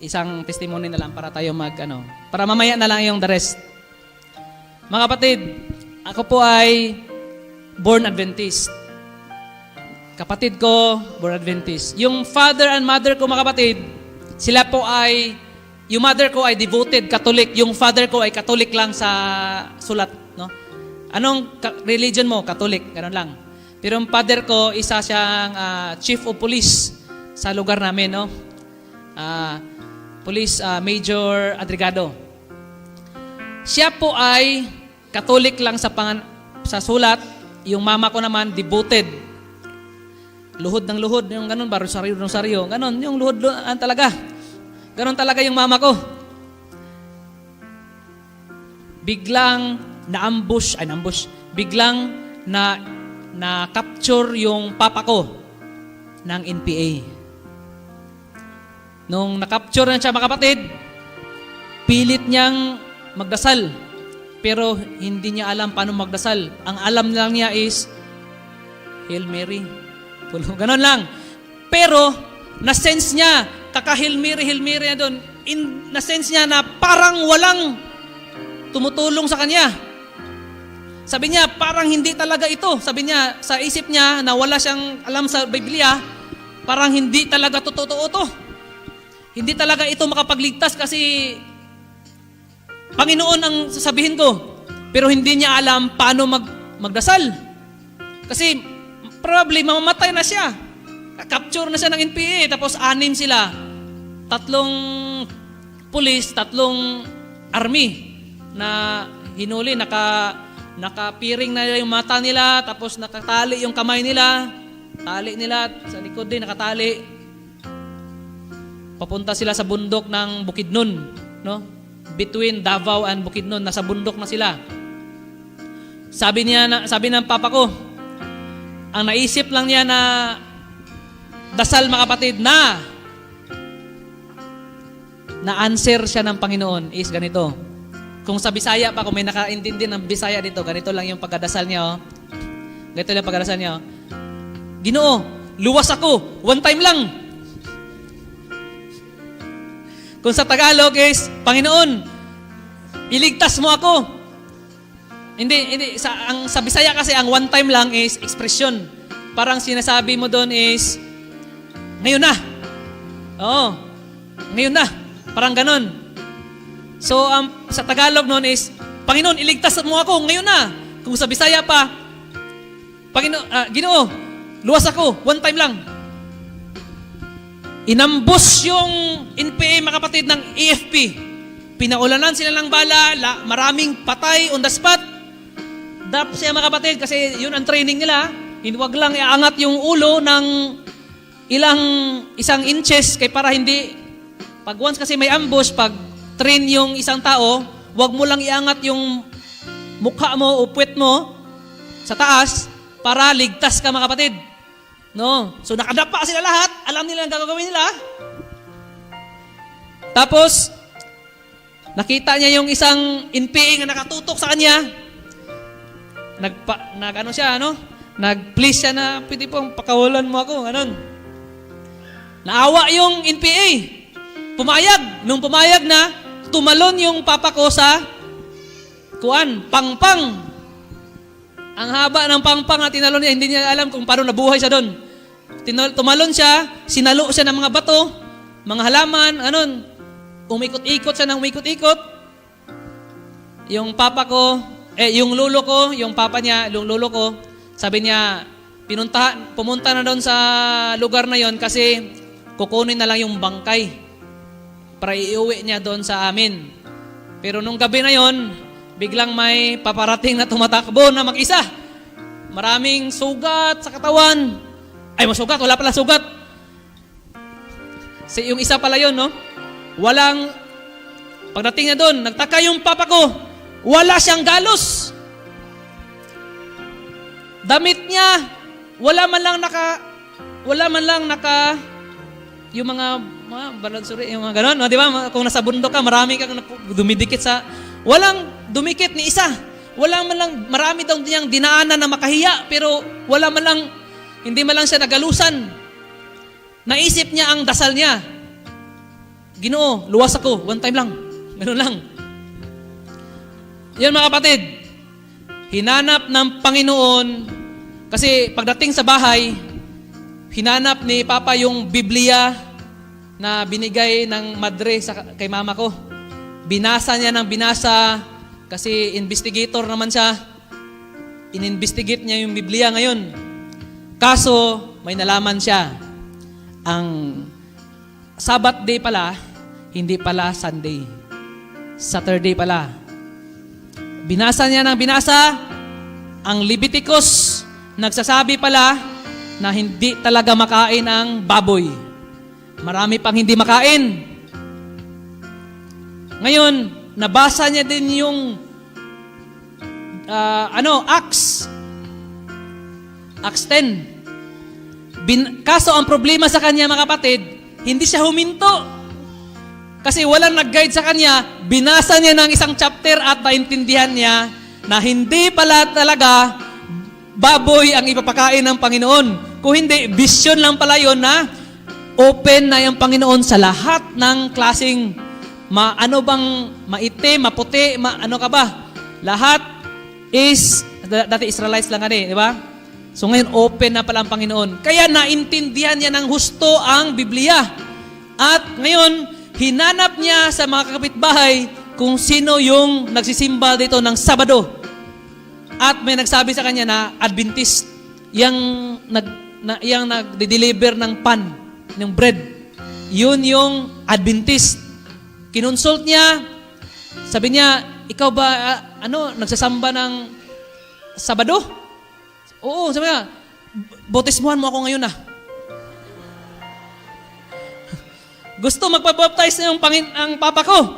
isang testimony na lang para tayo para mamaya na lang yung the rest. Mga kapatid, ako po ay born Adventist. Kapatid ko, born Adventist. Yung father and mother ko, mga kapatid, sila po yung mother ko ay devoted Catholic, yung father ko ay Catholic lang sa sulat, no? Anong religion mo? Catholic, ganun lang. Pero yung father ko, isa siyang chief of police sa lugar namin, no? Police Major Adrigado. Siya po ay Catholic lang sa sulat. Yung mama ko naman, devoted. Luhod ng luhod, yung ganun ba? Rosaryo. Ganun, yung luhod talaga. Ganun talaga yung mama ko. Biglang biglang na-capture yung papa ko ng NPA. Nung na-capture na siya, mga kapatid, pilit niyang magdasal. Pero hindi niya alam paano magdasal. Ang alam lang niya is, Hail Mary. Ganon lang. Pero, na-sense niya, kaka-Hail Mary na doon, na-sense niya na parang walang tumutulong sa kanya. Sabi niya, parang hindi talaga ito. Sabi niya, sa isip niya, na wala siyang alam sa Biblia, parang hindi talaga totoo to. Hindi talaga ito makapagligtas kasi Panginoon ang sasabihin ko. Pero hindi niya alam paano magdasal. Kasi probably mamamatay na siya. Capture na siya ng NPA. Tapos 6 sila. 3 police, 3 army na hinuli. Nakapiring na yung mata nila. Tapos nakatali yung kamay nila. Tali nila. Sa likod din nakatali. Papunta sila sa bundok ng Bukidnon, no? Between Davao and Bukidnon, nasa bundok na sila. Sabi ng papa ko, ang naisip lang niya na dasal, mga kapatid, na answer siya ng Panginoon is ganito. Kung sa Bisaya pa, kung may nakaintindi ng Bisaya dito, ganito lang yung pagdadasal niya, oh. Ganito lang yung pagdadasal niya, oh. Ginoo, luwas ako, one time lang. Kung sa Tagalog is, Panginoon, iligtas mo ako. Hindi. Sa Bisaya kasi, ang one time lang is expression. Parang sinasabi mo doon is, ngayon na. Oo, ngayon na. Parang ganon. So, sa Tagalog noon is, Panginoon, iligtas mo ako, ngayon na. Kung sa Bisaya pa, Ginoo, luwas ako, one time lang. Inambos yung NPA, mga kapatid, ng AFP. Pinaulanan sila ng bala, maraming patay on the spot. Drop siya, mga kapatid, kasi yun ang training nila. Huwag lang iangat yung ulo ng isang inches para hindi, pag once kasi may ambush, pag train yung isang tao, huwag mo lang iangat yung mukha mo o puwet mo sa taas para ligtas ka, mga kapatid. No? So nakadapa sila lahat, alam nila ang gagawin nila. Tapos, nakita niya yung isang NPA na nakatutok sa kanya. Nag-please siya na, pwede pong pakawalan mo ako, ganon. Naawa yung NPA. Pumayag. Nung pumayag na, tumalon yung papa ko sa pangpang. Ang haba ng pangpang na tinalon niya, hindi niya alam kung paano nabuhay siya doon. Tumalon siya, sinalo siya ng mga bato, mga halaman, umikot-ikot siya ng umikot-ikot. Yung papa ko, yung lolo ko, yung papa niya, yung lolo ko, sabi niya, pumunta na doon sa lugar na yon kasi kukunin na lang yung bangkay para iuwi niya doon sa amin. Pero nung gabi na yon, biglang may paparating na tumatakbo na mag-isa. Maraming sugat sa katawan. Ay, masugat, wala pala sugat. Yung isa pala yon, no? Pagdating na doon, nagtaka yung papa ko, wala siyang galos. Damit niya, wala man lang naka, yung mga balansuri, yung mga ganon, no? Di ba? Kung nasa bundok ka, marami kang dumidikit walang dumikit ni isa. Marami daw niyang dinaanan na makahiya, pero hindi man lang siya nagalusan. Naisip niya ang dasal niya. Ginoo, luwas ako, one time lang. Ganun lang. Yan mga kapatid, hinanap ng Panginoon, kasi pagdating sa bahay, hinanap ni Papa yung Biblia na binigay ng madre kay mama ko. Binasa niya ng binasa, kasi investigator naman siya. Ininvestigate niya yung Biblia ngayon. Kaso, may nalaman siya. Ang Sabbath day pala, hindi pala Sunday. Saturday pala. Binasa niya ng binasa, ang Leviticus, nagsasabi pala na hindi talaga makain ang baboy. Marami pang hindi makain. Ngayon, nabasa niya din yung Acts 10. Kaso ang problema sa kanya mga kapatid, hindi siya huminto. Kasi walang nag-guide sa kanya, binasa niya ng isang chapter at naintindihan niya na hindi pala talaga baboy ang ipapakain ng Panginoon. Kung hindi, vision lang pala yun na open na yung Panginoon sa lahat ng klaseng ano bang maitim, maputi, ano ka ba? Lahat is, dati Israelites lang di ba? So ngayon, open na pala ang Panginoon. Kaya naintindihan niya ng husto ang Biblia. At ngayon, hinanap niya sa mga kapitbahay kung sino yung nagsisimba dito ng Sabado. At may nagsabi sa kanya na Adventist, yung nagde-deliver ng pan, ng bread. Yun yung Adventist. Kinonsult niya, sabi niya, ikaw ba, nagsasamba ng Sabado? Oo, sabi niya, bautismuhan mo ako ngayon Gusto magpabaptize na ang papa ko.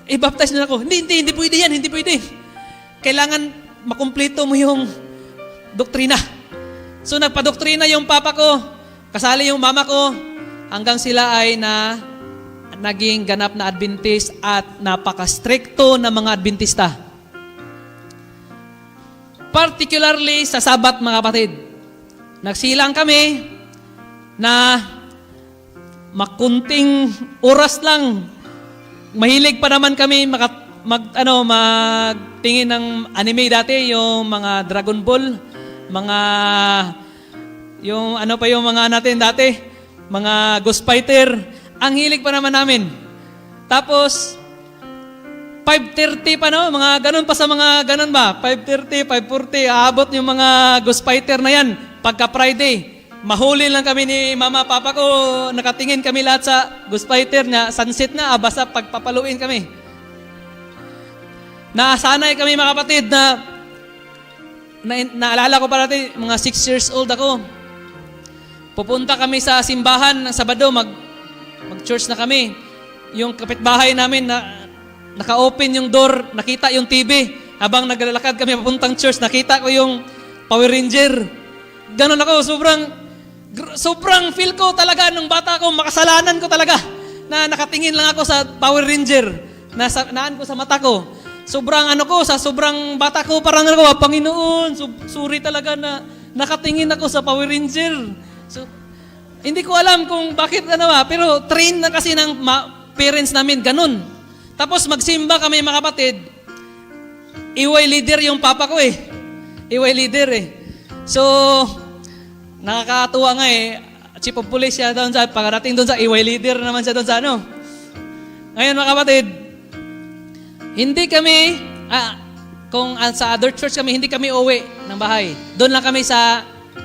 I-baptize na ako. Hindi pwede yan, hindi pwede. Kailangan makumpleto mo yung doktrina. So nagpa-doktrina yung papa ko, kasali yung mama ko, hanggang sila ay naging ganap na Adventist at napaka-stricto na mga Adventista. Particularly sa Sabat, mga kapatid. Nagsilang kami na makunting oras lang. Mahilig pa naman kami magtingin ng anime dati, yung mga Dragon Ball, yung mga natin dati, mga Ghost Fighter. Ang hilig pa naman namin. Tapos 5:30 pa mga ganun pa sa mga ganun ba? 5:30, 5:40, aabot yung mga Ghost Fighter na yan pagka Friday. Mahuli lang kami ni mama, papa ko, nakatingin kami lahat sa Ghost Fighter na sunset na, basta pagpapaluin kami. Nasanay kami mga kapatid naalala ko pa natin, mga 6 years old ako. Pupunta kami sa simbahan ng Sabado, mag-church na kami. Yung kapitbahay namin naka-open yung door, nakita yung TV. Habang naglalakad kami papuntang church, nakita ko yung Power Ranger. Ganon ako, sobrang feel ko talaga nung bata ko, makasalanan ko talaga na nakatingin lang ako sa Power Ranger. Naan ko sa mata ko. Sobrang sobrang bata ko, parang Panginoon, sorry talaga na nakatingin ako sa Power Ranger. So, hindi ko alam kung bakit pero train na kasi ng parents namin, ganun. Tapos magsimba kami mga kapatid, iway leader yung papa ko iway leader So, nakakatuwa nga chief of police siya doon pagdating doon sa iway leader naman siya doon sa Ngayon mga kapatid, hindi kami, kung sa other church kami, hindi kami uwi ng bahay. Doon lang kami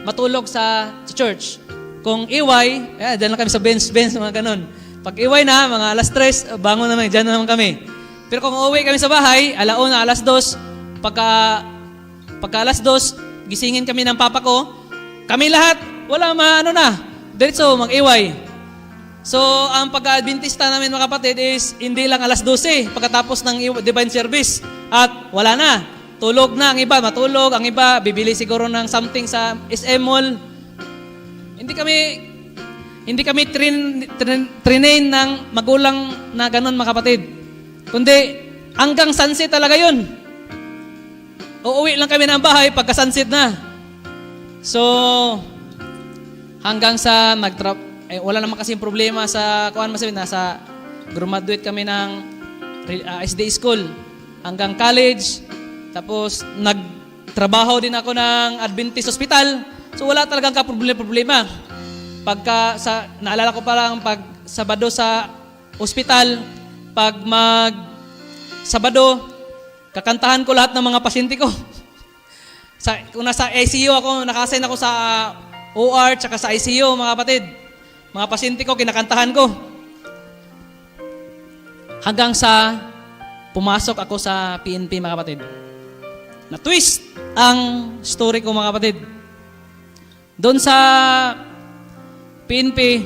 matulog sa church. Kung iway, dyan lang kami sa bench, mga ganun. Pag iway na, mga alas 3, bangon naman, dyan naman kami. Pero kung uwi kami sa bahay, alauna, alas 2, pagka alas 2, gisingin kami ng papa ko, kami lahat, wala diretso, mag-iway. So, ang pagka-Adventista namin mga kapatid is, hindi lang alas 12, pagkatapos ng divine service, at wala na. Tulog na, ang iba matulog, ang iba bibili siguro ng something sa SM Mall. Hindi kami train ng magulang na ganun mga kapatid. Kundi, hanggang sunset talaga yun. Uuwi lang kami ng bahay pagka sunset na. So, hanggang sa wala naman kasing problema sa, nasa graduate kami ng SDA school hanggang college. Tapos nagtrabaho din ako ng Adventist Hospital. So wala talagang problema. Naalala ko pa lang pag Sabado sa ospital, pag Sabado, kakantahan ko lahat ng mga pasyente ko. Kung nasa ICU ako, nakasign ako sa OR tsaka sa ICU, mga kapatid. Mga pasyente ko, kinakantahan ko. Hanggang sa pumasok ako sa PNP, mga kapatid. Na-twist ang story ko, mga kapatid. Doon sa PNP,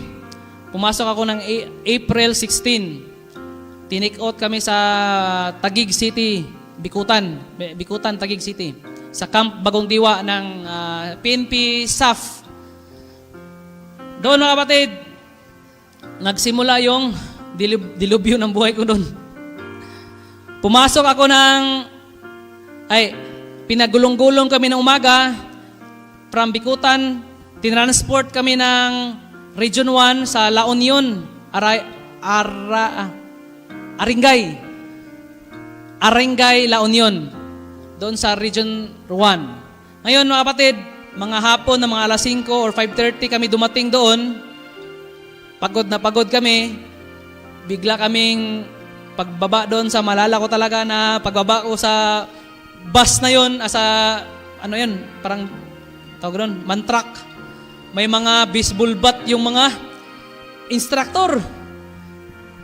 pumasok ako ng April 16. Tinake out kami sa Taguig City, Bikutan, Taguig City. Sa Camp Bagong Diwa ng PNP SAF. Doon, mga kapatid, nagsimula yung dilubyo ng buhay ko doon. Pumasok ako pinagulong-gulong kami ng umaga from Bikutan, tinransport kami ng Region 1 sa La Union, Arengay, La Union, doon sa Region 1. Ngayon, mga kapatid, mga hapon na mga alas 5 or 5:30 kami dumating doon. Pagod na pagod kami. Bigla kaming pagbaba doon sa, malala ko talaga na pagbaba ko sa bus na yun, parang tawag doon, mantrak. May mga baseball bat yung mga instructor.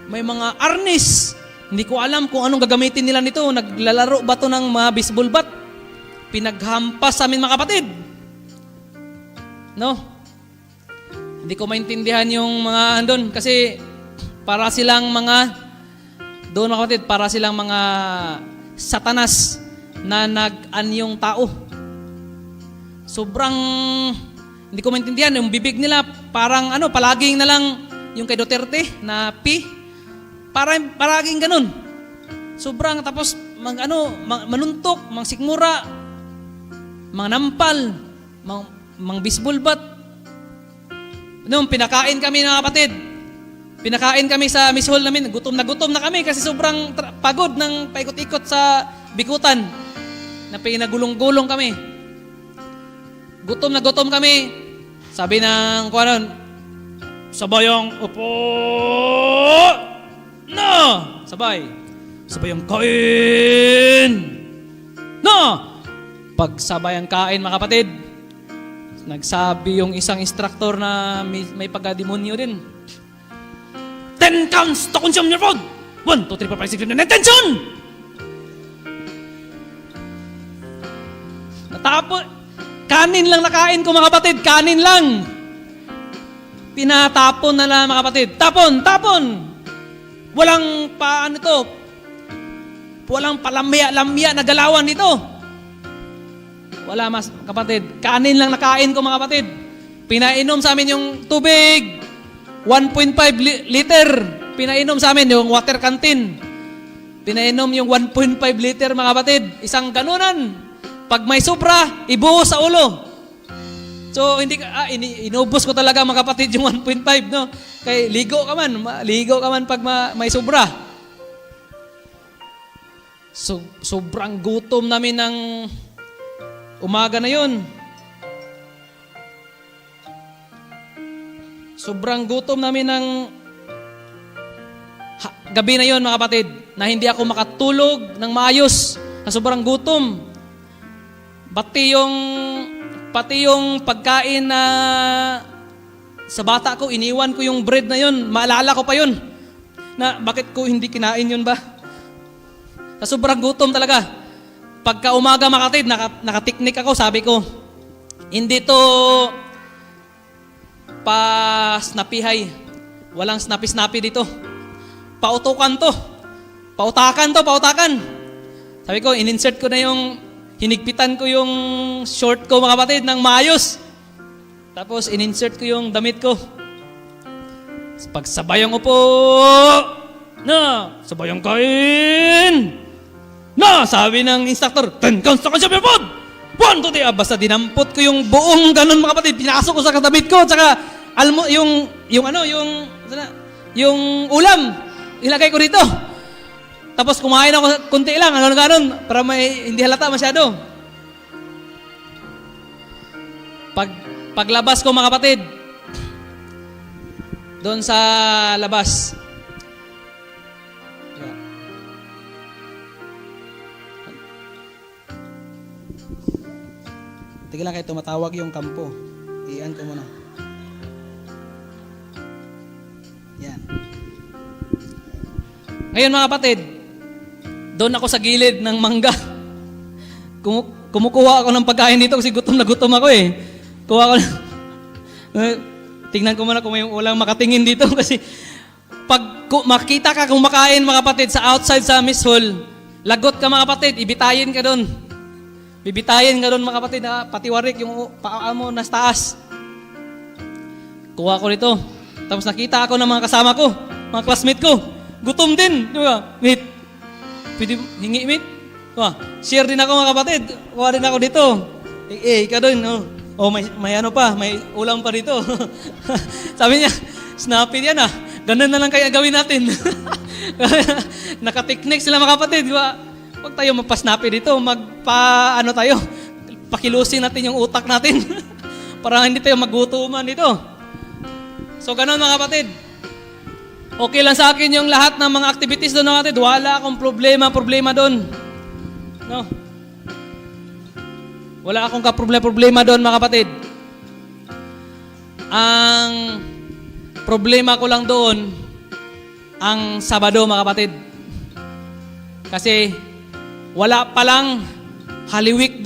May mga arnis. Hindi ko alam kung anong gagamitin nila nito. Naglalaro ba to ng mga baseball bat? Pinaghampas sa amin, mga kapatid. No? Hindi ko maintindihan yung mga andon kasi para silang mga satanas na nag-anyong tao. Sobrang hindi ko maintindihan. Yung bibig nila parang palaging na lang yung kay Duterte na P. Paraging ganun. Sobrang tapos manuntok, mangsikmura, nampal, baseball bat. Nung pinakain kami, mga kapatid. Pinakain kami sa miss hall namin. Gutom na kami kasi sobrang pagod ng paikot-ikot sa Bikutan. Na pinagulong-gulong kami. Gutom kami. Sabi ng sabayang upo. No! Sabayang kain. No! Pagsabayang kain, mga kapatid, nagsabi yung isang instructor na may pagka-demonyo din. 10 counts to consume your food. 1, 2, 3, 4, 5, 6, 7, 8, attention! Natapon. Kanin lang nakain ko, mga kapatid. Kanin lang. Pinatapon na lang, mga kapatid. Tapon! Walang walang palamya na galawan dito. Wala, mas kapatid. Kanin lang nakain ko, mga kapatid. Pinainom sa amin yung tubig. 1.5 liter. Pinainom sa amin yung water canteen. Pinainom yung 1.5 liter, mga kapatid. Isang ganunan. Pag may sobra, ibuhos sa ulo. So, inubos ko talaga, mga kapatid, yung 1.5, no? Kaya ligo ka man pag may sobra. So, sobrang gutom namin ng umaga na yun. Sobrang gutom namin ng gabi na yun, mga kapatid, na hindi ako makatulog ng maayos na sobrang gutom. Pati yung pagkain na sa bata ko, iniwan ko yung bread na yun. Maalala ko pa yun. Na bakit ko hindi kinain yun ba? Sa sobrang gutom talaga. Pagka umaga, mga kapatid, nakatiknik ako, sabi ko, hindi to pa-snapihay. Walang snappy-snappy dito. Pautakan. Sabi ko, in-insert ko na hinigpitan ko yung short ko, mga kapatid, ng maayos. Tapos, in-insert ko yung damit ko. Pagsabayang upo, sabayang kain. Sabi ng instructor, 10 counts to consume your food. 1, 2, 3. Basta dinampot ko yung buong ganun, mga kapatid. Pinasok ko sa damit ko, tsaka yung ulam. ilagay ko dito. Tapos kumain ako kunti lang, ganon, para hindi halata masyado. Paglabas ko mga kapatid, doon sa labas, tigil lang kayo, tumatawag yung kampo. Iyan ko muna. Yan. Ngayon mga kapatid, doon ako sa gilid ng mangga. Kumukuha ako ng pagkain dito kasi gutom na gutom ako eh. Kuha ko tingnan ko muna kung may ulang makatingin dito kasi pag makita ka kumakain mga kapatid sa outside sa Miss Hall, lagot ka mga kapatid, ibitayin ka doon. Bibitayin ka doon mga kapatid, patiwarik yung paa mo nas taas. Kuha ko dito. Tapos nakita ako ng mga kasama ko, mga classmate ko. Gutom din. Di ba? Mate, pwede hingi, mate? Diba? Share din ako mga kapatid. Kuha din ako dito. Ikaw doon. Oh, may ano pa, may ulam pa dito. Sabi niya, snappy yan ah. Ganun na lang kaya gawin natin. Nakatiknik sila mga kapatid. Diba? Huwag tayo magpa-snappy dito. Ano tayo? Pakilusin natin yung utak natin. Para hindi tayo magutuman dito. So, ganun mga kapatid. Okay lang sa akin yung lahat ng mga activities doon mga kapatid. Wala akong problema doon. No? Wala akong problema doon mga kapatid. Ang problema ko lang doon, ang Sabado mga kapatid. Kasi wala palang Holy Week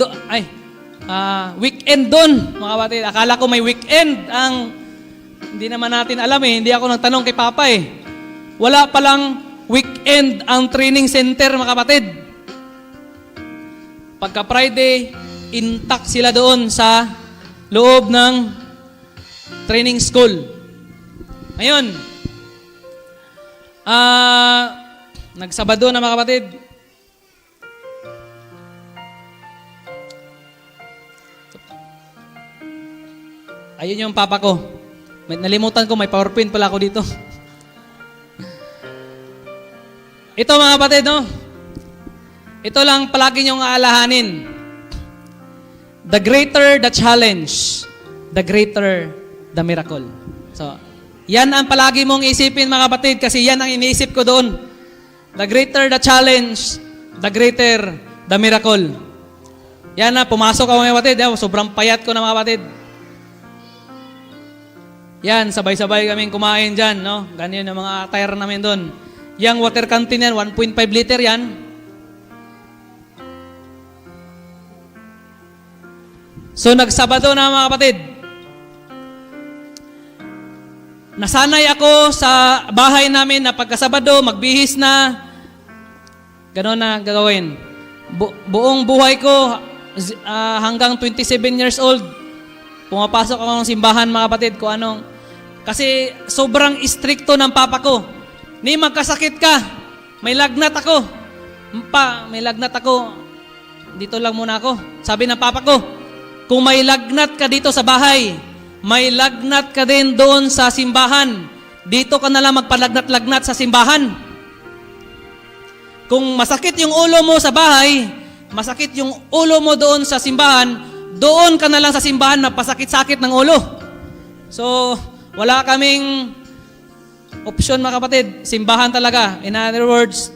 weekend doon mga kapatid. Akala ko may weekend. Hindi naman natin alam eh. Hindi ako nagtanong kay Papa eh. Wala palang weekend ang training center mga kapatid. Pagka Friday, intact sila doon sa loob ng training school. Ngayon, nagsabado na mga kapatid. Ayun yung papa ko. Nalimutan ko, may PowerPoint pala ako dito. Ito mga kapatid, no? Ito lang palagi niyong aalahanin. The greater the challenge, the greater the miracle. So, yan ang palagi mong isipin mga kapatid kasi yan ang iniisip ko doon. The greater the challenge, the greater the miracle. Yan na, pumasok ako mga kapatid. Sobrang payat ko na mga kapatid. Yan, sabay-sabay kaming kumain dyan, no? Ganyan yung mga attire namin doon. Yang water canteen yan, 1.5 liter yan. So, nagsabado na mga kapatid. Nasanay ako sa bahay namin na pagkasabado, magbihis na. Ganon na gagawin. Buong buhay ko, hanggang 27 years old, pumapasok ako ng simbahan mga kapatid kung anong. Kasi sobrang istrikto ng papa ko. Ni magkasakit ka, may lagnat ako. May lagnat ako. Dito lang muna ako. Sabi ng papa ko, kung may lagnat ka dito sa bahay, may lagnat ka din doon sa simbahan. Dito ka na lang magpalagnat-lagnat sa simbahan. Kung masakit yung ulo mo sa bahay, masakit yung ulo mo doon sa simbahan, doon ka na lang sa simbahan magpasakit-sakit ng ulo. So, wala kaming option mga kapatid. Simbahan talaga. In other words,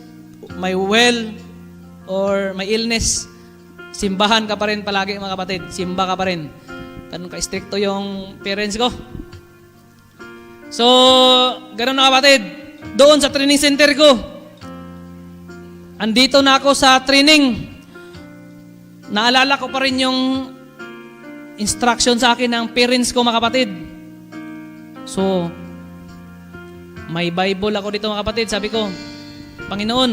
may well or may illness, simbahan ka pa rin palagi mga kapatid. Simba ka pa rin. Ganun ka-stricto yung parents ko. So, ganun na kapatid. Doon sa training center ko, andito na ako sa training. Naalala ko pa rin yung instruction sa akin ng parents ko mga kapatid. So, may Bible ako dito mga kapatid. Sabi ko, Panginoon,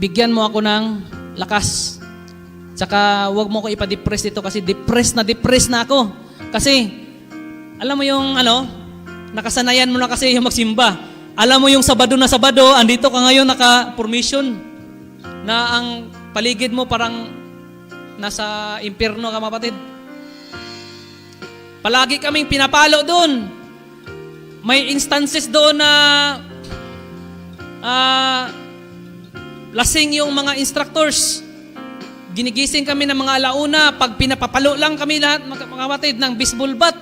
bigyan mo ako ng lakas. Tsaka huwag mo ko ipa-depress dito kasi depressed na ako. Kasi, alam mo yung nakasanayan mo na kasi yung magsimba. Alam mo yung Sabado na Sabado, andito ka ngayon naka-formation na ang paligid mo parang nasa impyerno ka mga kapatid. Palagi kaming pinapalo doon. may instances doon na lasing yung mga instructors. Ginigising kami ng mga alauna, pag pinapapalo lang kami lahat, mga kapatid, ng baseball bat.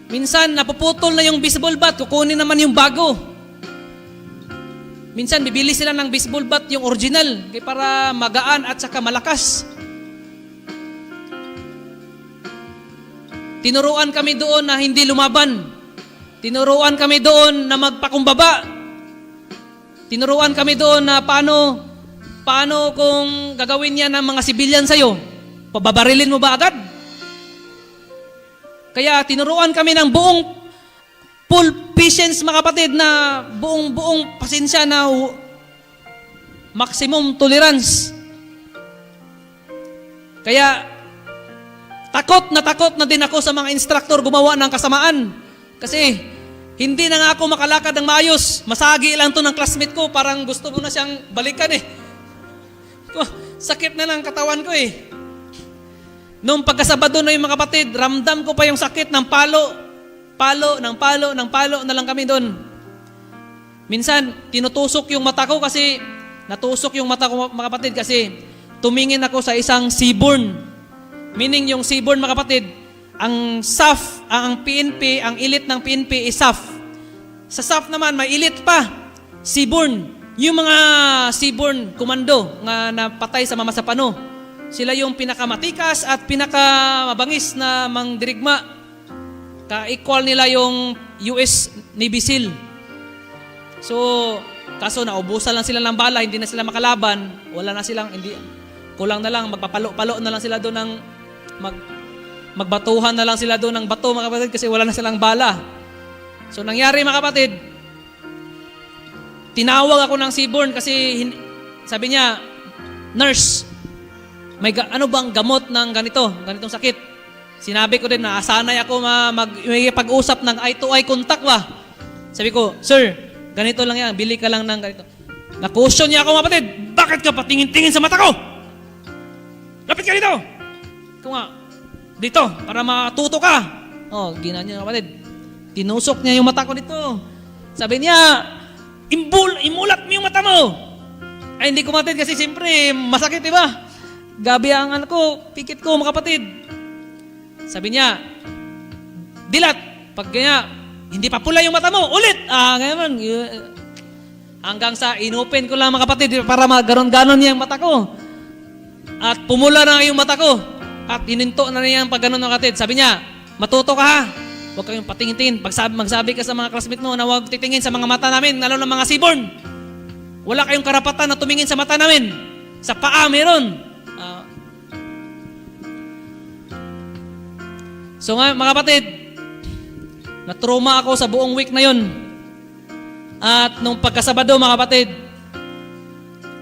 Minsan, napuputol na yung baseball bat, kukunin naman yung bago. Minsan, bibili sila ng baseball bat, yung original, para magaan at saka malakas. Tinuruan kami doon na hindi lumaban. Tinuruan kami doon na magpakumbaba. Tinuruan kami doon na paano kung gagawin niya ng mga sibilyan sa'yo? Pababarilin mo ba agad? Kaya tinuruan kami ng buong full patience, mga kapatid, na buong pasensya na maximum tolerance. Kaya takot na din ako sa mga instructor gumawa ng kasamaan. Kasi hindi na nga ako makalakad ng maayos. Masagi lang to ng classmate ko. Parang gusto mo na siyang balikan eh. Sakit na ng katawan ko eh. Nung pagkasabado na yung mga kapatid, ramdam ko pa yung sakit ng palo na lang kami doon. Minsan, tinutusok yung mata ko kasi, natusok yung mata ko, mga kapatid, kasi tumingin ako sa isang seaborn. Meaning yung seaborn, mga kapatid, ang SAF, ang PNP, ang elite ng PNP is SAF. Sa SAF naman, may elite pa, seaborn. Yung mga seaborn komando nga napatay sa Mama Sapano, sila yung pinakamatikas at pinakamabangis na mangdirigma. Ka-equal nila yung US Navy SEAL. So, kaso naubusan lang sila ng bala, hindi na sila makalaban, wala na silang, hindi, kulang na lang, magpapalo-palo na lang sila doon ng, magbatuhan na lang sila doon ng bato, mga kapatid, kasi wala na silang bala. So, nangyari, mga kapatid, tinawag ako ng seaborn kasi sabi niya, nurse, may ano bang gamot ng ganitong sakit? Sinabi ko din na sanay ako may pag-usap ng eye-to-eye contact ba? Sabi ko, sir, ganito lang yan, bili ka lang ng ganito. Na-question niya ako, mga kapatid, bakit ka patingin-tingin sa mata ko? Lapit ka dito! Ikaw nga, dito, para matuto ka. Oh, gina niya, kapatid. Tinusok niya yung mata ko dito. Sabi niya, imulat mo yung mata mo. Ay, hindi ko matid kasi siyempre masakit, diba? Gabi ang pikit ko, mga kapatid. Sabi niya, dilat. Pag ganyan, hindi pa pula yung mata mo, ulit. Ganyan. Hanggang sa inopen ko lang, mga kapatid, para maganon-ganon niya yung mata ko. At pumula na yung mata ko. At ininto na niya yung pag ganon, mga kapatid. Sabi niya, matuto ka ha. Huwag kayong patingin-tingin. Magsabi ka sa mga classmate mo na huwag titingin sa mga mata namin, lalo na mga seaborn. Wala kayong karapatan na tumingin sa mata namin. Sa paa, meron. So nga, mga kapatid, na-trauma ako sa buong week na yun. At nung pagkasabado, mga kapatid,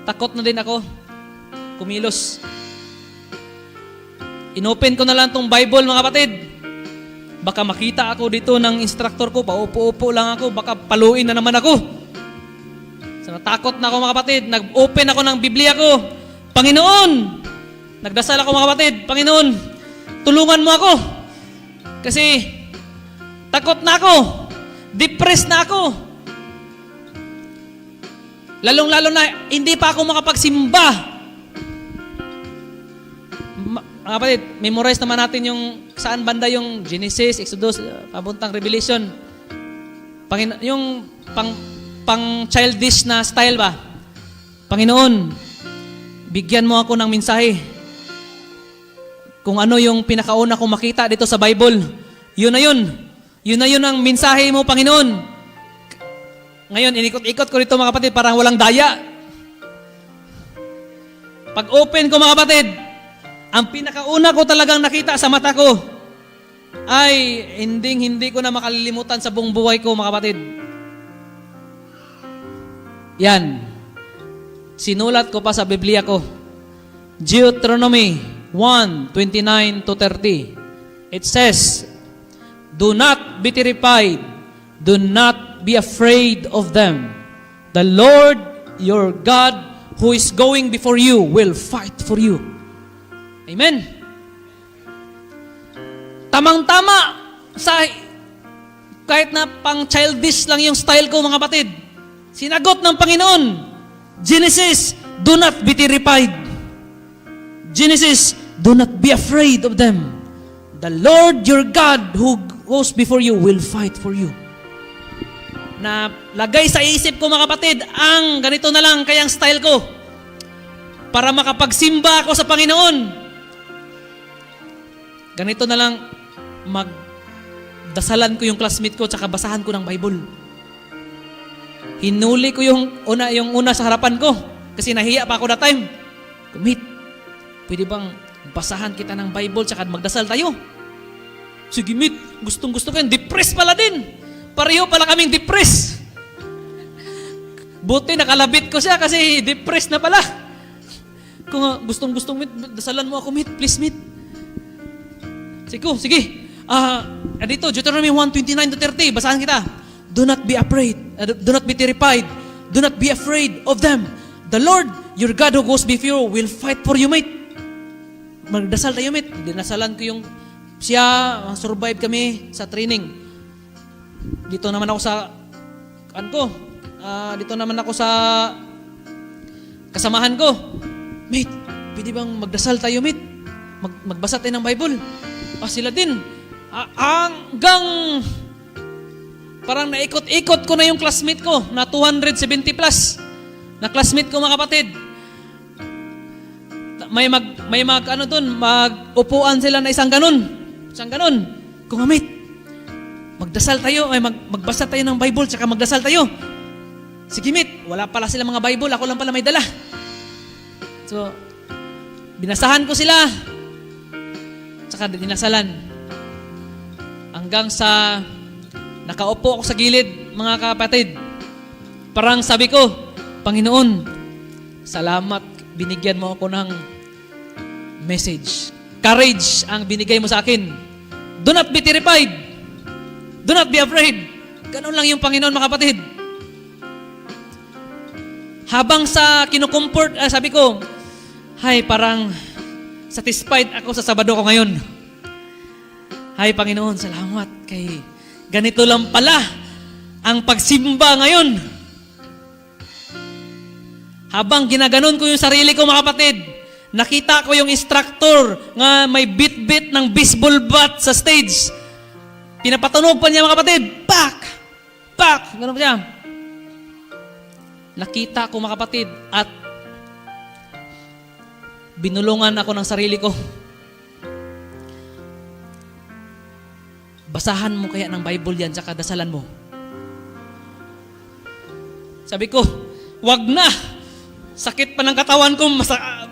takot na din ako. Kumilos. Inopen ko na lang tong Bible, mga kapatid. Baka makita ako dito ng instructor ko, paupo-upo lang ako, baka paluin na naman ako. So natakot na ako, mga kapatid. Nag-open ako ng Biblia ko. Panginoon! Nagdasal ako, mga kapatid. Panginoon, tulungan mo ako. Kasi takot na ako. Depressed na ako. Lalong-lalo na hindi pa ako makapagsimba. Mga kapatid, memorize naman natin yung saan banda yung Genesis, Exodus, pabuntang Revelation. Yung pang childish na style ba? Panginoon, bigyan mo ako ng mensahe. Kung ano yung pinakauna kong makita dito sa Bible, yun na yun. Yun na yun ang mensahe mo, Panginoon. Ngayon, inikot-ikot ko dito, mga kapatid, parang walang daya. Pag open ko, mga kapatid, ang pinakauna ko talagang nakita sa mata ko ay hindi ko na makalilimutan sa buong buhay ko, mga kapatid. Yan. Sinulat ko pa sa Biblia ko. Deuteronomy 1:29-30. It says, do not be terrified. Do not be afraid of them. The Lord your God who is going before you will fight for you. Amen. Tamang-tama sa Kahit na pang childish lang yung style ko, mga kapatid. Sinagot ng Panginoon. Genesis, do not be terrified. Genesis, do not be afraid of them. The Lord your God who goes before you will fight for you. Na lagay sa isip ko, mga kapatid, ang ganito na lang kayang style ko para makapagsimba ako sa Panginoon. Ganito na lang magdasalan ko yung classmate ko tsaka basahan ko ng Bible. Hinuli ko yung una sa harapan ko kasi nahiya pa ako that time. Kumit, pwede bang basahan kita ng Bible tsaka magdasal tayo? Sige, Mit, gustong-gusto ko yan. Depressed pala din. Pareho pala kaming depressed. Buti nakalabit ko siya kasi depressed na pala. Kung gustong-gustong, Mit, dasalan mo ako, Mit. Please, Mit. Sige. Dito, Deuteronomy 1:29-30. Basahan kita. Do not be afraid. Do not be terrified. Do not be afraid of them. The Lord, your God who goes before you, will fight for you, mate. Magdasal tayo, mate. Dinasalan ko yung siya, survive kami sa training. Dito naman ako sa dito naman ako sa kasamahan ko. Mate, pwede bang magdasal tayo, mate? Magbasa tayo ng Bible. Sila din. Hanggang parang naikot-ikot ko na yung classmate ko na 270 plus na classmate ko, mga kapatid. Mag-upuan sila na isang ganun. Kung mate, magdasal tayo, magbasa tayo ng Bible, tsaka magdasal tayo. Sige, mate, wala pala sila mga Bible, ako lang pala may dala. So, binasahan ko sila, tsaka dinasalan. Hanggang sa nakaupo ako sa gilid, mga kapatid. Parang sabi ko, Panginoon, salamat, binigyan mo ako ng message. Courage ang binigay mo sa akin. Do not be terrified. Do not be afraid. Ganun lang yung Panginoon, mga kapatid. Habang sa kinukomfort, sabi ko, parang satisfied ako sa Sabado ko ngayon. Panginoon, salamat kay ganito lang pala ang pagsimba ngayon. Habang ginaganon ko yung sarili ko, mga kapatid, nakita ko yung instructor nga may bit-bit ng baseball bat sa stage. Pinapatunog pa niya, mga kapatid. Pak! Ganun pa siya. Nakita ko, mga kapatid, at binulungan ako ng sarili ko. Basahan mo kaya ng Bible yan, tsaka dasalan mo. Sabi ko, wag na. Sakit pa ng katawan ko,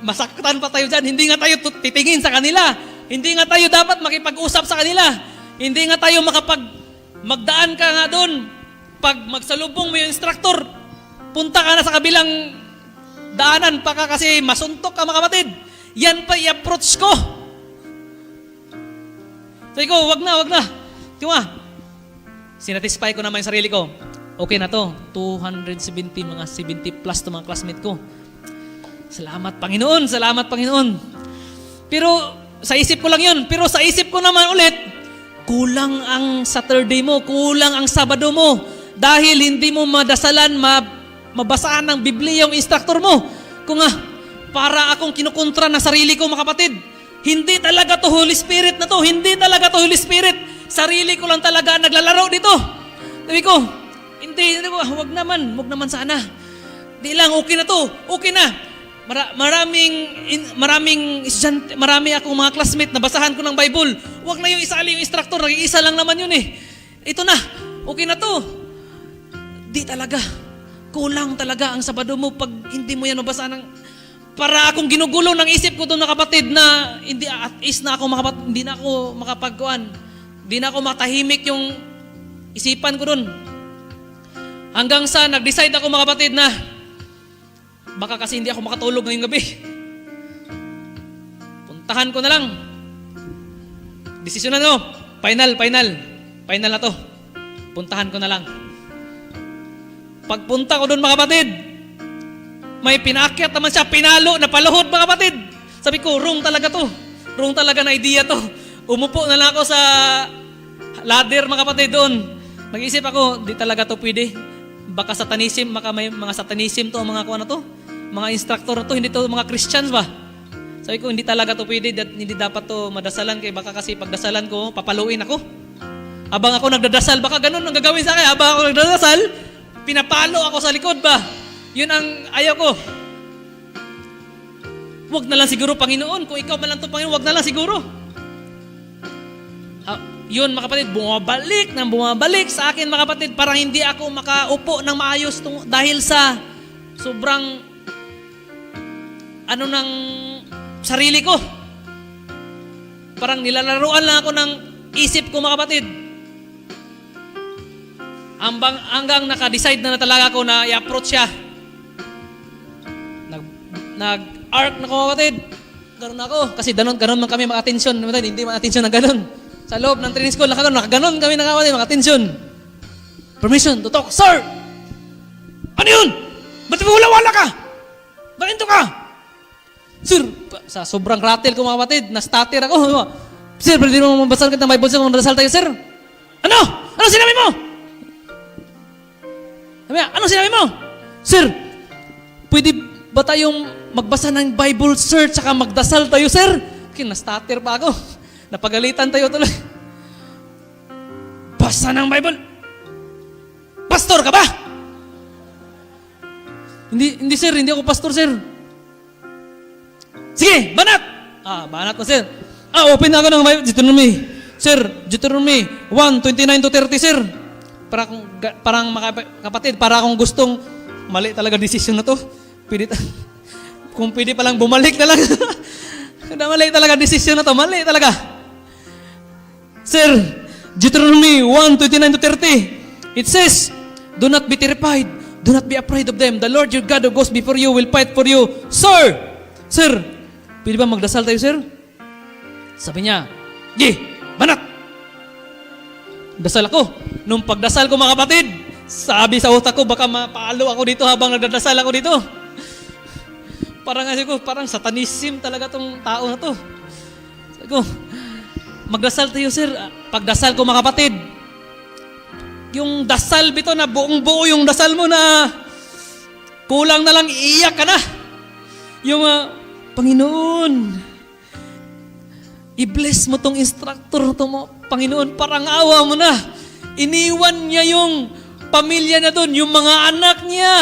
masaktan pa tayo dyan. Hindi nga tayo titingin sa kanila. Hindi nga tayo dapat makipag-usap sa kanila. Hindi nga tayo magdaan ka nga doon. Pag magsalubong mo yung instructor, punta ka na sa kabilang daanan pa ka kasi masuntok ka, mga kapatid. Yan pa i-approach ko. Sabi ko, wag na. Sinatisfy ko naman yung sarili ko. Okay na to, 270, mga 70 plus to mga classmate ko. Salamat Panginoon. Pero sa isip ko lang yun. Pero sa isip ko naman ulit, kulang ang Saturday mo, kulang ang Sabado mo. Dahil hindi mo madasalan, mabasaan ng Biblia yung instructor mo. Kung para akong kinukontra na sarili ko, mga kapatid. Hindi talaga to Holy Spirit na to. Hindi talaga to Holy Spirit. Sarili ko lang talaga naglalaro dito. Sabi ko, hindi, wag naman sana. Di lang, okay na to. Okay na. Maraming estudyante, marami akong mga classmate na basahan ko ng Bible. Wag na yung isali yung instructor, nag-iisa lang naman yun eh. Ito na, okay na to. Di talaga. Kulang talaga ang Sabado mo pag hindi mo yan mabasa ng... Para akong ginugulo ng isip ko doon, na kapatid, na hindi, at least na ako hindi na ako makapagkuhan. Hindi na ako matahimik yung isipan ko doon. Hanggang sa nag-decide ako, mga kapatid, na baka kasi hindi ako makatulog ngayong gabi. Puntahan ko na lang. Desisyon na no. Final na to. Puntahan ko na lang. Pagpunta ko doon, mga kapatid, may pinaakyat naman siya, pinalo, napaluhod, mga kapatid. Sabi ko, wrong talaga to. Wrong talaga na idea to. Umupo na lang ako sa ladder, mga kapatid, doon. Nag-isip ako, di talaga to pwede. Baka satanism, baka may mga satanism to, mga kuha na to. Mga instructor na to, hindi to mga Christians ba? Sabi ko, hindi talaga to pwede, hindi dapat to madasalan kay baka kasi pagdasalan ko, papaluin ako. Habang ako nagdadasal, baka ganun ang gagawin sa akin. Habang ako nagdadasal, pinapalo ako sa likod ba? Yun ang ayaw ko. Huwag na lang siguro, Panginoon. Kung ikaw man lang ito, Panginoon, huwag na lang siguro. Yun, mga kapatid, bumabalik sa akin, mga kapatid, parang hindi ako makaupo ng maayos dahil sa sobrang ng sarili ko. Parang nilalaruan lang ako ng isip ko, mga kapatid. Hanggang naka-decide na talaga ako na i-approach siya. Nag-arc na ko, mga kapatid. Ganun ako. Kasi ganun man kami maka-atensyon. Hindi maka-atensyon na ganun. Sa loob ng training school, nakaganon kami na kapatid, maka-atensyon. Permission to talk. Sir! Ano yun? Ba't wala ka? Bakit ka? Sir, sa sobrang rattle ko, mga kapatid, na-stutter ako. Sir, pwede mo mabasal kita ng Bible, sir, kung nadasal tayo, sir? Ano? Ano sinabi mo? Ano sinabi mo? Sir, pwede ba tayong magbasa ng Bible, sir, tsaka magdasal tayo, sir? Okay, na-stutter pa ako. Napagalitan tayo tuloy. Basa ng Bible. Pastor ka ba? Hindi sir, hindi ako pastor, sir. Sige, banat! Banat na, sir. Open na ako ng Bible. Deuteronomy. Sir, Deuteronomy 1:29-30, sir. Parang mga kapatid, para akong gustong mali talaga desisyon na to. Kung pwede palang bumalik na lang. Mali talaga desisyon na to. Mali talaga. Sir, Deuteronomy 1:29-30. It says, do not be terrified. Do not be afraid of them. The Lord your God who goes before you will fight for you. Sir, pwede ba magdasal tayo, sir? Sabi niya, banat! Dasal ako. Nung pagdasal ko, mga kapatid, sabi sa utak ko, baka mapaalo ako dito habang nagdadasal ako dito. Parang satanism talaga tong tao na to. Sabi ko, magdasal tayo, sir. Pagdasal ko, mga kapatid, yung dasal bito na buong-buo yung dasal mo na kulang na lang iiyak ka na. Yung Panginoon, i-bless mo tong instructor to mo, Panginoon, parang awa mo na. Iniwan niya yung pamilya na doon, yung mga anak niya.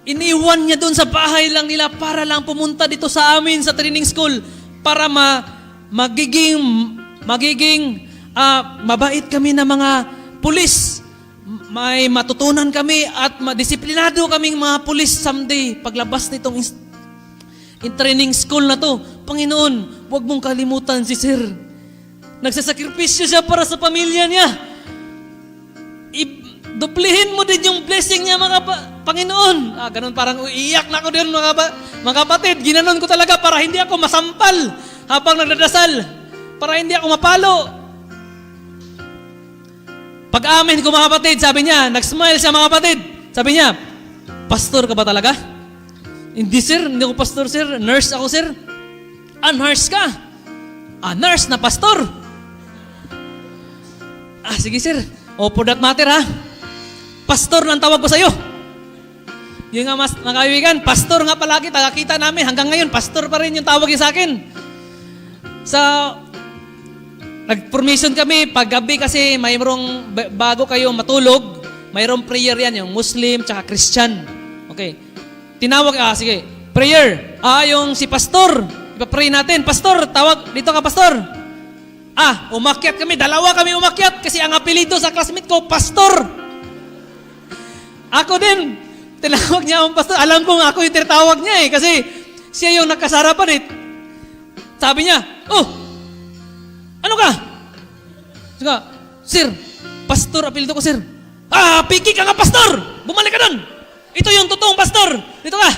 Iniwan niya doon sa bahay lang nila para lang pumunta dito sa amin sa training school para magiging mabait kami na mga pulis. May matutunan kami at madisiplinado kaming mga pulis someday paglabas nitong training school na to. Panginoon, huwag mong kalimutan si Sir. Nagsasakripisyo siya para sa pamilya niya. Duplihin mo din yung blessing niya, mga Panginoon. Ganun, parang uiyak na ako din, mga kapatid. Ginanon ko talaga para hindi ako masampal habang nagdadasal. Para hindi ako mapalo. Pag-amin ko, mga kapatid, sabi niya, nag-smile siya, mga kapatid. Sabi niya, pastor ka ba talaga? Hindi, sir. Hindi ako pastor, sir. Nurse ako, sir. Nurse ka? Nurse na pastor? Sige, sir. For that matter, pastor lang tawag ko sa'yo. Yung nga, mga kaibigan, pastor nga palagi, tagakita namin. Hanggang ngayon, pastor pa rin yung tawag niya sa akin. Nag-formation kami, paggabi kasi mayroong, bago kayo matulog, mayroong prayer yan, yung Muslim tsaka Christian. Okay. Tinawag, sige, prayer. Yung si pastor, ipapray natin. Pastor, tawag, dito ka, pastor. Umakyat kami, dalawa kami umakyat kasi ang apelido sa classmate ko, pastor. Ako din, tinawag niya akong pastor. Alam kong ako yung tinatawag niya kasi siya yung nakasarapan Sabi niya, ano ka? Sige, sir, pastor, apelido ko, sir. Piki ka nga, pastor! Bumalik ka doon! Ito yung totoong pastor! Dito ka!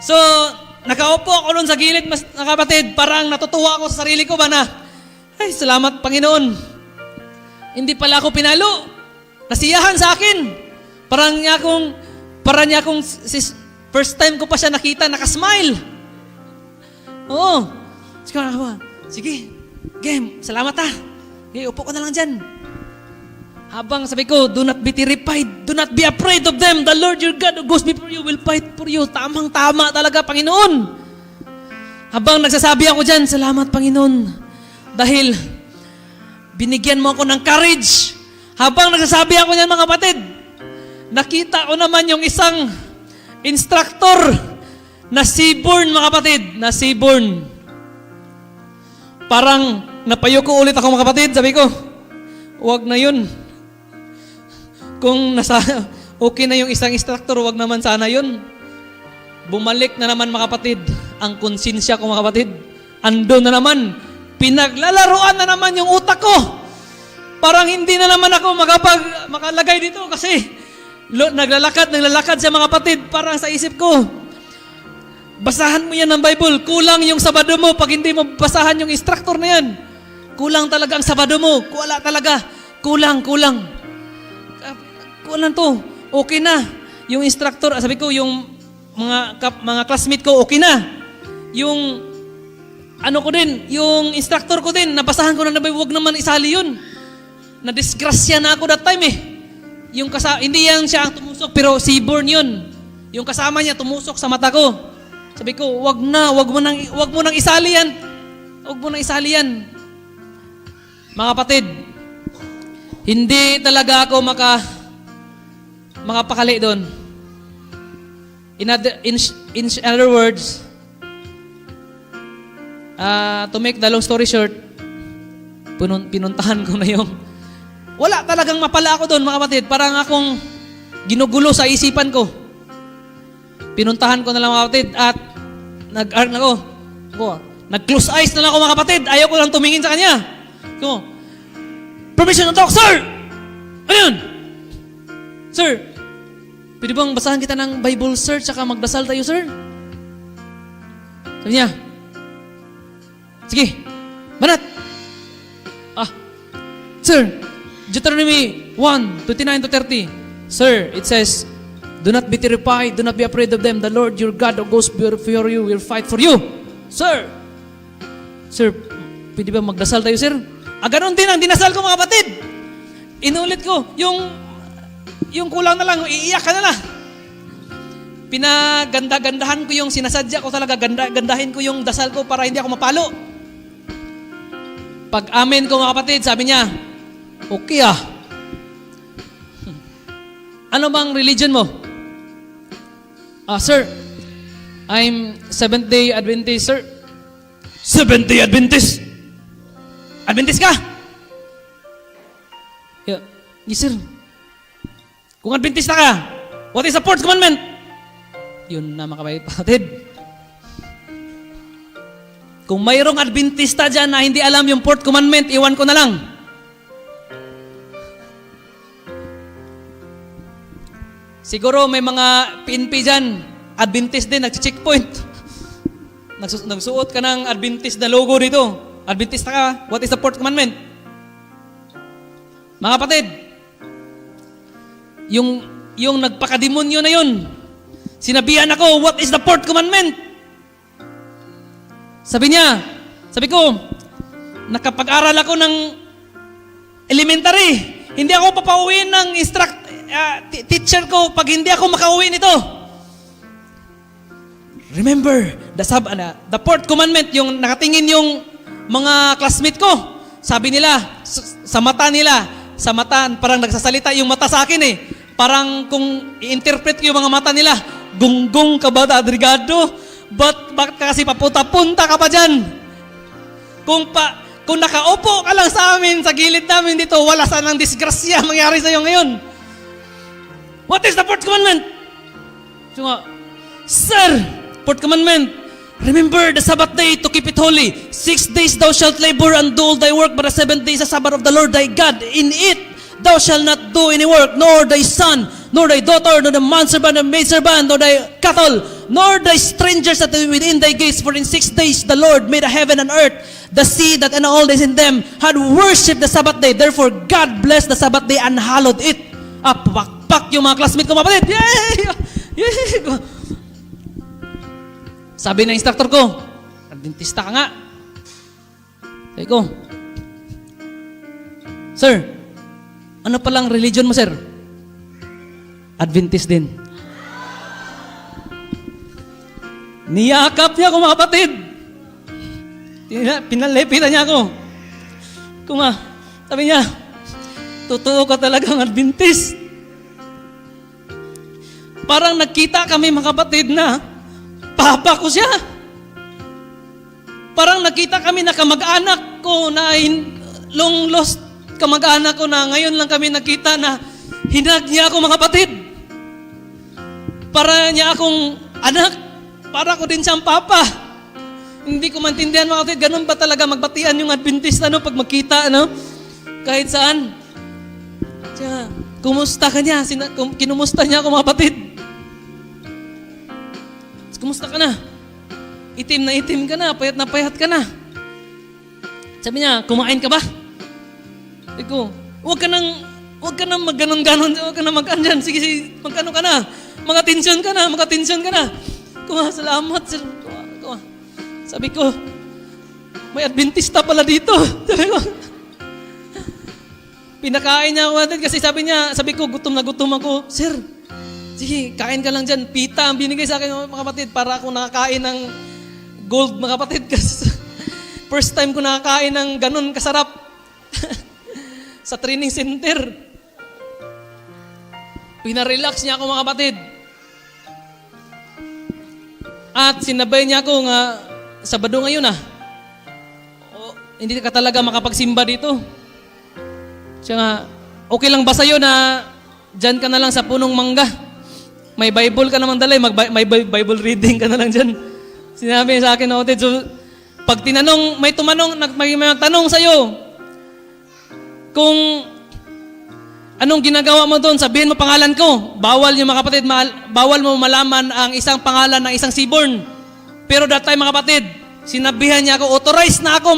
So, nakaupo ako doon sa gilid, mga kapatid, parang natutuwa ako sa sarili ko ba na, ay, salamat, Panginoon. Hindi pala ako pinalo. Nasiyahan sa akin. Parang niya akong first time ko pa siya nakita, nakasmile. Oo. Sige, game, salamat Okay, upo ka na lang dyan. Habang sabi ko, do not be terrified. Do not be afraid of them. The Lord your God who goes before you will fight for you. Tamang-tama talaga, Panginoon. Habang nagsasabi ako dyan, salamat, Panginoon. Dahil binigyan mo ako ng courage. Habang nagsasabi ako dyan, mga kapatid, nakita ko naman yung isang instructor na seaborn, mga kapatid, na seaborn. Parang napayo ko ulit ako, mga kapatid. Sabi ko, wag na yun. Kung okay na yung isang instructor, wag naman sana yun. Bumalik na naman, mga kapatid, ang konsensya ko, mga kapatid. Ando na naman. Pinaglalaruan na naman yung utak ko. Parang hindi na naman ako makalagay dito kasi naglalakad siya, mga kapatid. Parang sa isip ko, basahan mo yan ng Bible. Kulang yung Sabado mo pag hindi mo basahan yung instructor na yan. Kulang talaga ang Sabado mo. Wala talaga. Kulang. Kulang to. Okay na. Yung instructor, sabi ko, yung mga classmate ko, okay na. Yung yung instructor ko din, nabasahan ko na Bible, huwag naman isali yun. Na-disgrasya na ako that time eh. Hindi yan siya ang tumusok, pero seaborn yun. Yung kasama niya tumusok sa mata ko. Sabi ko, wag mo nang isali yan. Wag mo nang isali yan. Mga kapatid, hindi talaga ako makapakali doon. In other words, to make the long story short, pinuntahan ko na yung wala talagang mapala ako doon, mga kapatid. Parang akong ginugulo sa isipan ko. Pinuntahan ko na lang, mga kapatid, at nag-close eyes na lang ako, mga kapatid. Ayaw ko lang tumingin sa kanya. Permission to talk, sir! Ano yun? Sir, pwede bang basahan kita ng Bible, sir, tsaka magdasal tayo, sir? Sabi niya, sige, banat! Sir, Deuteronomy 1:29-30. Sir, it says, do not be terrified, do not be afraid of them. The Lord your God who goes before you will fight for you. Sir, pwede ba magdasal tayo, sir? Ganon din ang dinasal ko, mga kapatid. Inulit ko, yung kulang na lang, iiyak ka na lang. Pinaganda-gandahan ko yung sinasadya ko talaga, gandahin ko yung dasal ko para hindi ako mapalo. Pag amen ko, mga kapatid, sabi niya, okay Ano bang religion mo? Sir, I'm Seventh-day Adventist, sir. Seventh-day Adventist? Adventist ka? Yeah. Yes, sir. Kung Adventist ka, what is the fourth commandment? Yun na, mga kapatid. Kung mayroong Adventista dyan na hindi alam yung fourth commandment, iwan ko na lang. Siguro may mga PNP dyan, Adventist din, nag-checkpoint. Nagsuot ka ng Adventist na logo dito. Adventista ka, what is the fourth commandment? Mga kapatid, yung nagpakademonyo na yun, sinabihan ako, what is the fourth commandment? Sabi ko, nakapag-aral ako ng elementary. Hindi ako papauwiin ng teacher ko pag hindi ako makauwi nito. Remember, the fourth commandment, yung nakatingin yung mga classmate ko. Sabi nila, sa mata, parang nagsasalita yung mata sa akin eh. Parang kung i-interpret ko yung mga mata nila, gunggong ka ba, Adrigado? Bakit ka kasi papunta-punta ka pa dyan? Kung nakaupo ka lang sa amin, sa gilid namin dito, wala sanang disgrasya mangyari sa'yo ngayon. What is the fourth commandment? So nga, sir, fourth commandment, remember the Sabbath day to keep it holy. 6 days thou shalt labor and do all thy work, but the 7th day is the Sabbath of the Lord thy God. In it thou shalt not do any work, nor thy son, nor thy daughter, nor the manservant, nor maidservant, nor thy cattle, nor thy strangers that are within thy gates. For in 6 days the Lord made a heaven and earth, the sea that and all that is in them, had worshipped the Sabbath day. Therefore God blessed the Sabbath day and hallowed it. Pakpak yung mga classmate ko, mga kapatid. Yay! Sabi ng instructor ko, Adventista ka nga. Sabi ko, Sir, ano palang religion mo, sir? Adventist din. Niyakap niya ako, mga kapatid. Pinalepitan niya ako. Sabi niya, totoo ka talagang Adventist. Parang nagkita kami, mga kapatid, na papa ko siya. Parang nakita kami na kamag-anak ko na long lost kamag-anak ko na ngayon lang kami nakita na hinag niya ako, mga kapatid. Para niya akong anak. Para ko din siyang papa. Hindi ko maintindihan, mga kapatid, ganun ba talaga magbatian yung Adventist pag magkita, kahit saan. Siya, kumusta ka niya? Kinumusta niya ako, mga kapatid. Kumusta ka na? Itim ka na payat ka na. Sabi niya, kumain ka ba? Sabi ko, huwag ka nang magganon-ganon, huwag ka nang mag-andyan. Sige, magkano ka na? Mga tensyon ka na. Salamat, sir. Sabi ko, may Adventista pala dito. Pinakain niya ako kasi sabi ko, gutom na gutom ako. Sir, sige, kain ka lang dyan. Pita ang binigay sa akin, mga kapatid, para ako nakakain ng gold, mga kapatid. Kasi first time ko nakakain ng ganun kasarap sa training center. Pinarelax niya ako, mga kapatid. At sinabay niya ako nga, Sabado ngayon hindi ka talaga makapagsimba dito. Siya nga, okay lang ba sa'yo na dyan ka na lang sa punong mangga? May Bible ka naman dala, may Bible reading ka na lang dyan. Sinabi niya sa akin, so, pag tinanong, may tanong sa'yo, kung anong ginagawa mo doon, sabihin mo pangalan ko. Bawal yung mga kapatid, bawal mo malaman ang isang pangalan ng isang seaborn. Pero that time, mga kapatid, sinabihan niya ako, authorized na ako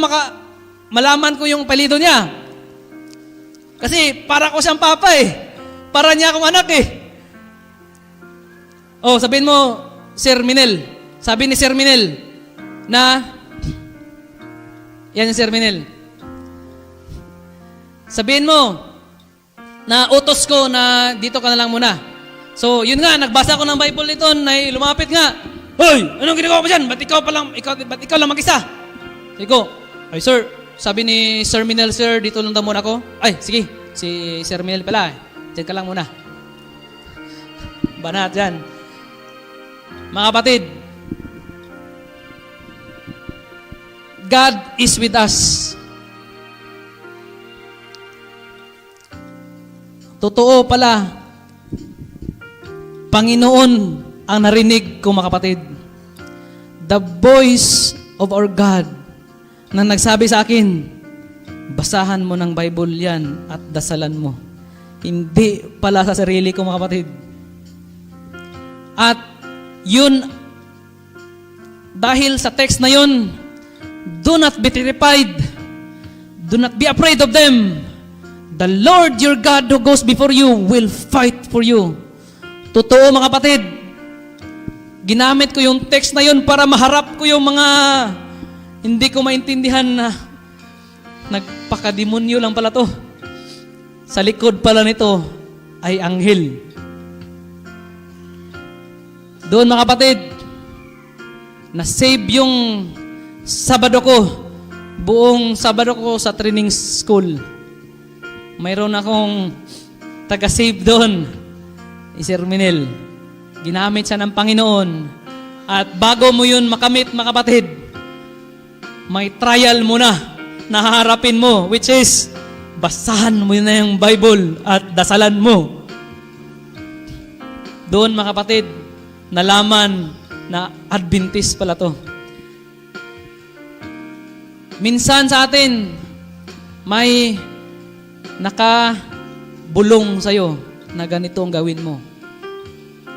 malaman ko yung apelyido niya. Kasi para ko siyang papa Para niya akong anak sabihin mo, Sir Minel. Sabi ni Sir Minel na, yan yung Sir Minel. Sabihin mo na utos ko na dito ka na lang muna. So, yun nga, nagbasa ko ng Bible nito, na lumapit nga. Hoy, anong ginagawa mo dyan? Ba't ikaw lang mag-isa? Sabi ko, ay sir, sabi ni Sir Minel, sir, dito lang daw muna ako. Ay, sige, si Sir Minel pala. Diyan ka lang muna. Banat dyan. Mga kapatid, God is with us. Totoo pala, Panginoon ang narinig ko, mga kapatid. The voice of our God na nagsabi sa akin, basahan mo ng Bible yan at dasalan mo. Hindi pala sa sarili ko, mga kapatid. At yun, dahil sa text na yun, do not be terrified. Do not be afraid of them. The Lord your God who goes before you will fight for you. Totoo, mga kapatid. Ginamit ko yung text na yun para maharap ko yung mga hindi ko maintindihan na nagpakademonyo lang pala to. Sa likod pala nito ay anghel. Doon, mga kapatid, na-save yung Sabado ko. Buong Sabado ko sa training school. Mayroon akong taga-save doon. Sir Minel. Ginamit siya ng Panginoon. At bago mo yun makamit, mga kapatid, may trial mo na haharapin mo, which is, basahan mo na yung Bible at dasalan mo. Doon, mga kapatid, nalaman na Adventist pala to. Minsan sa atin, may nakabulong sa'yo na ganito ang gawin mo.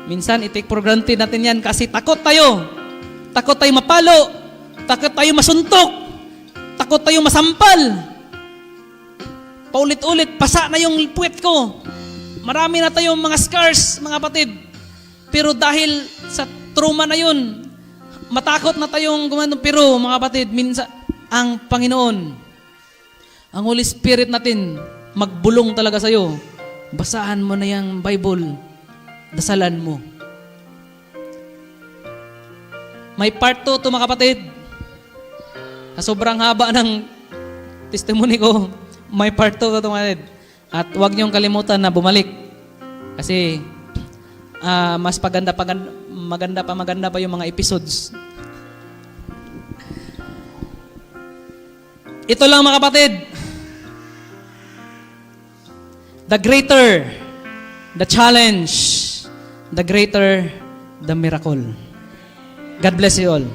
Minsan, i-take for granted natin yan kasi takot tayo. Takot tayo mapalo. Takot tayo masuntok. Takot tayo masampal. Paulit-ulit, pasa na yung puwet ko. Marami na tayong mga scars, mga kapatid. Pero dahil sa trauma na yun, matakot na tayong gumano. Pero, mga kapatid, minsan, ang Panginoon, ang Holy Spirit natin, magbulong talaga sa'yo, basahan mo na yung Bible. Dasalan mo. May part 2 to mga kapatid. Sa sobrang haba ng testimony ko, may part 2 to mga kapatid. At huwag niyong kalimutan na bumalik. Kasi mas maganda pa yung mga episodes. Ito lang mga kapatid. The greater the challenge, the greater the miracle. God bless you all.